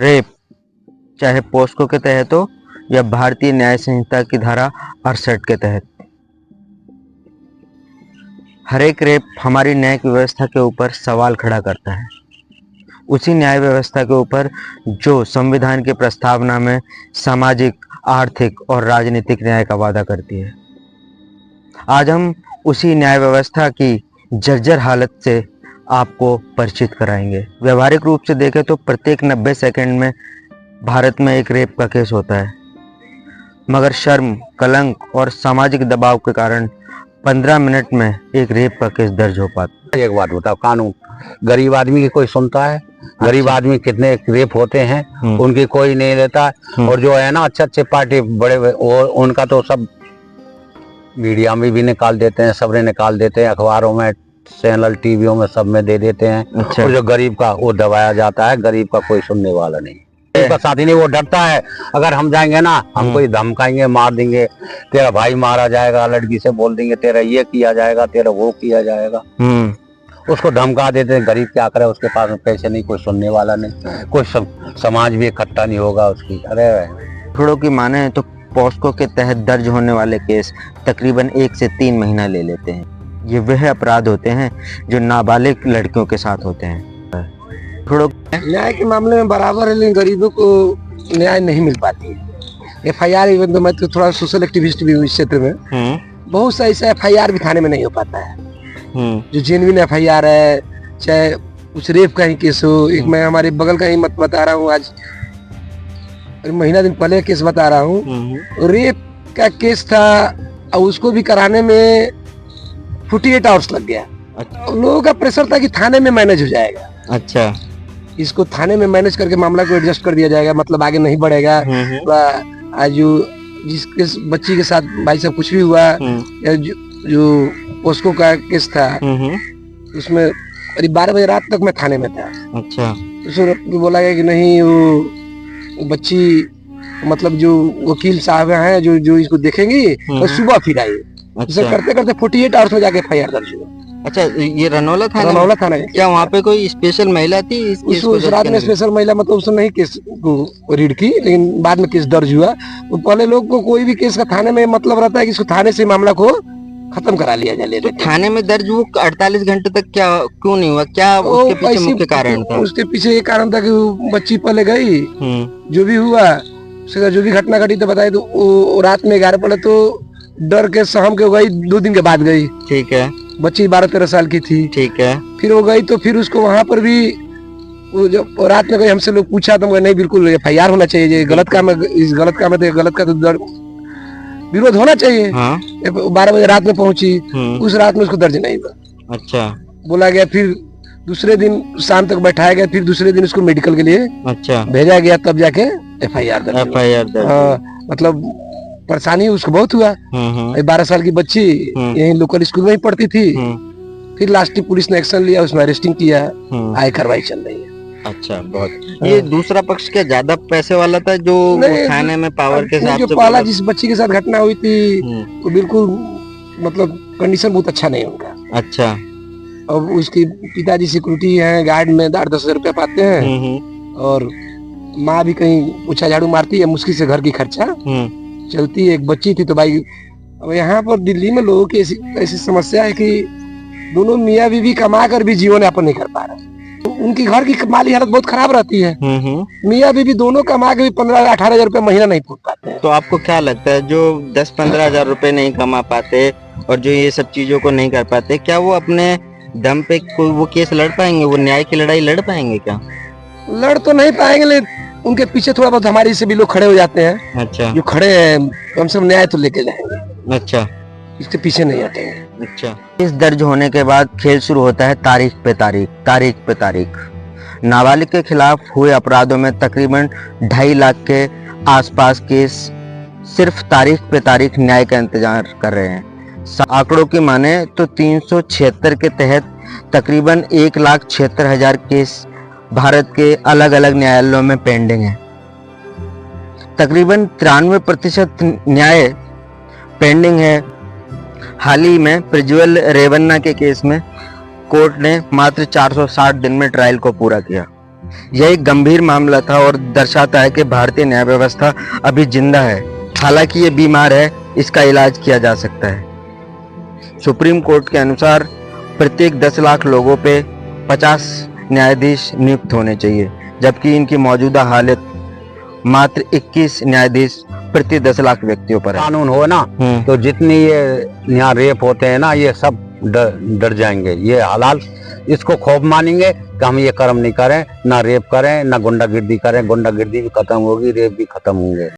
Rape चाहे POCSO के तहत हो या भारतीय न्याय संहिता की धारा 68 के तहत, हर एक रेप हमारी न्यायिक व्यवस्था के ऊपर सवाल खड़ा करता है। उसी न्याय व्यवस्था के ऊपर जो संविधान की प्रस्तावना में सामाजिक, आर्थिक और राजनीतिक न्याय का वादा करती है। आज हम उसी न्याय व्यवस्था की जर्जर हालत से आपको परिचित कराएंगे। व्यवहारिक रूप से देखें तो प्रत्येक 90 सेकंड में भारत में एक रेप का केस होता है, मगर शर्म, कलंक और सामाजिक दबाव के कारण 15 मिनट में एक रेप का केस दर्ज हो पाता है। एक बात बताओ, कानून गरीब आदमी की कोई सुनता है? गरीब आदमी कितने रेप होते हैं, उनकी कोई नहीं लेता। और जो है ना अच्छे पार्टी बड़े, और उनका तो सब मीडिया में भी निकाल देते हैं, सबने निकाल देते हैं, अखबारों में, चैनल, टीवियों में, सब में दे देते हैं। और जो गरीब का वो दबाया जाता है, गरीब का कोई सुनने वाला नहीं, का साथी नहीं। वो डरता है अगर हम जाएंगे ना, हमको ही धमकाएंगे, मार देंगे, तेरा भाई मारा जाएगा, लड़की से बोल देंगे तेरा ये किया जाएगा, तेरा वो किया जाएगा। उसको धमका देते हैं। गरीब क्या करे, उसके पास में पैसे नहीं, कोई सुनने वाला नहीं, कोई समाज भी इकट्ठा नहीं होगा उसकी। अरे थोड़ों की माने तो पोस्को के तहत दर्ज होने वाले केस तकरीबन 1 से 3 महीना ले लेते हैं। ये वह अपराध होते हैं जो नाबालिग लड़कियों के साथ होते हैं। न्याय के मामले में बराबर है, लेकिन गरीबों को न्याय नहीं मिल पाती है। FIR, इवन तो मैं तो थोड़ा सोशल एक्टिविस्ट भी हूँ इस क्षेत्र में, बहुत सा ऐसा FIR भी थाने में नहीं हो पाता है जो जेन्युइन FIR है। चाहे कुछ रेप का ही केस हो, एक मैं हमारे बगल का ही मत बता रहा हूँ, आज महीना दिन पहले केस बता रहा हूँ। रेप का केस था और उसको भी कराने में 48 आवर्स लग गया। लोगों का प्रेशर था कि थाने में मैनेज हो जाएगा। अच्छा, इसको थाने में मैनेज करके मामला को एडजस्ट कर दिया जाएगा, मतलब आगे नहीं बढ़ेगा। आज जो जिसके बच्ची के साथ भाई साहब कुछ भी हुआ, या जो पोस्को का केस था, उसमें करीब 12 बजे रात तक मैं थाने में था। अच्छा, उसको बोला गया कि नहीं, वो बच्ची, मतलब जो वकील साहब हैं जो इसको देखेंगी, और सुबह फिर आई। इसे करते करते 48 आवर्स में जाके FIR दर्ज हुआ। अच्छा, ये रनौला थाना है क्या? वहाँ पे कोई स्पेशल महिला थी? उस रात में स्पेशल महिला, मतलब उसने नहीं केस को रीड की, लेकिन बाद में केस दर्ज हुआ। तो पहले लोग को कोई भी केस का थाने में मतलब रहता है कि इसको थाने से मामला को खत्म करा लिया जाए। तो थाने में दर्ज वो 48 घंटे तक क्या क्यों नहीं हुआ? क्या उसके पीछे मुख्य कारण था? उसके पीछे ये कारण था कि बच्ची पहले गई, जो भी हुआ, जो भी घटना घटी तो बताई, तो रात में 11 पड़े तो डर के सहम के गई, 2 दिन के बाद गई। ठीक है, बच्ची 12-13 साल की थी। ठीक है, फिर वो गई तो फिर उसको वहां पर भी वो जब रात में गई, हमसे लोग पूछा तो नहीं, बिल्कुल FIR होना चाहिए, ये गलत काम है, इस गलत काम है, गलत का तो विरोध होना चाहिए। 12 बजे रात में पहुंची, उस रात में उसको दर्ज नहीं हुआ। अच्छा, बोला गया, फिर दूसरे दिन शाम तक बैठाया गया, फिर दूसरे दिन उसको मेडिकल के लिए भेजा गया, तब जाके FIR दर्ज। मतलब परेशानी उसको बहुत हुआ। 12 साल की बच्ची यही लोकल स्कूल में ही पढ़ती थी। फिर लास्ट पुलिस ने एक्शन लिया, उसमें अरेस्टिंग किया, आगे कार्रवाई चल रही है। अच्छा, बहुत। ये दूसरा पक्ष क्या ज्यादा पैसे वाला था जो थाने में पावर के साथ? जो पहला जिस बच्ची के साथ घटना हुई थी, वो बिल्कुल मतलब कंडीशन बहुत अच्छा नहीं उनका। अच्छा, और उसकी पिताजी सिक्योरिटी है, गार्ड में 8-10 हजार रुपया पाते हैं, और माँ भी कहीं पूछा झाड़ू मारती है, मुश्किल से घर की खर्चा चलती है। एक बच्ची थी तो भाई, अब यहाँ पर दिल्ली में लोगों की ऐसी समस्या है कि दोनों मियाँ बीवी कमा कर भी जीवन यापन नहीं कर पा रहे। उनकी घर की माली हालत बहुत खराब रहती है। मियाँ बीवी दोनों कमा के भी 15-18 हजार रुपए महीना नहीं पहुंच पाते हैं। तो आपको क्या लगता है, जो 10-15 हजार रुपए नहीं कमा पाते और जो ये सब चीजों को नहीं कर पाते, क्या वो अपने दम पे कोई वो केस लड़ पाएंगे? वो न्याय की लड़ाई लड़ पाएंगे क्या? लड़ तो नहीं पाएंगे, लेकिन उनके पीछे थोड़ा बहुत हमारे से भी लोग खड़े हो जाते हैं। अच्छा, जो खड़े हैं कम से कम न्याय तो लेके जाएंगे। अच्छा, इसके पीछे नहीं हटेंगे। अच्छा, इस दर्ज होने के बाद खेल शुरू होता है तारीख पे तारीख। नाबालिग के खिलाफ हुए अपराधों में तकरीबन 2.5 लाख के आसपास केस सिर्फ तारीख पे तारीख न्याय का इंतजार कर रहे हैं। आंकड़ों की माने तो 376 के तहत तकरीबन 1,76,000 केस भारत के अलग अलग न्यायालयों में पेंडिंग है। तकरीबन 93% न्याय पेंडिंग है। हाल ही में प्रज्वल रेवन्ना के केस में कोर्ट ने मात्र 460 दिन में ट्रायल को पूरा किया। यह एक गंभीर मामला था और दर्शाता है कि भारतीय न्याय व्यवस्था अभी जिंदा है। हालांकि ये बीमार है, इसका इलाज किया जा सकता है। सुप्रीम कोर्ट के अनुसार प्रत्येक 10 लाख लोगों पे 50 न्यायाधीश नियुक्त होने चाहिए, जबकि इनकी मौजूदा हालत मात्र 21 न्यायाधीश प्रति 10 लाख व्यक्तियों पर है। कानून हो ना तो जितनी ये यहाँ रेप होते हैं ना, ये सब डर जाएंगे। ये हलाल इसको खौफ मानेंगे कि हम ये कर्म नहीं करें, ना रेप करें, ना गुंडागिर्दी करें। गुंडागिर्दी भी खत्म होगी, रेप भी खत्म होंगे।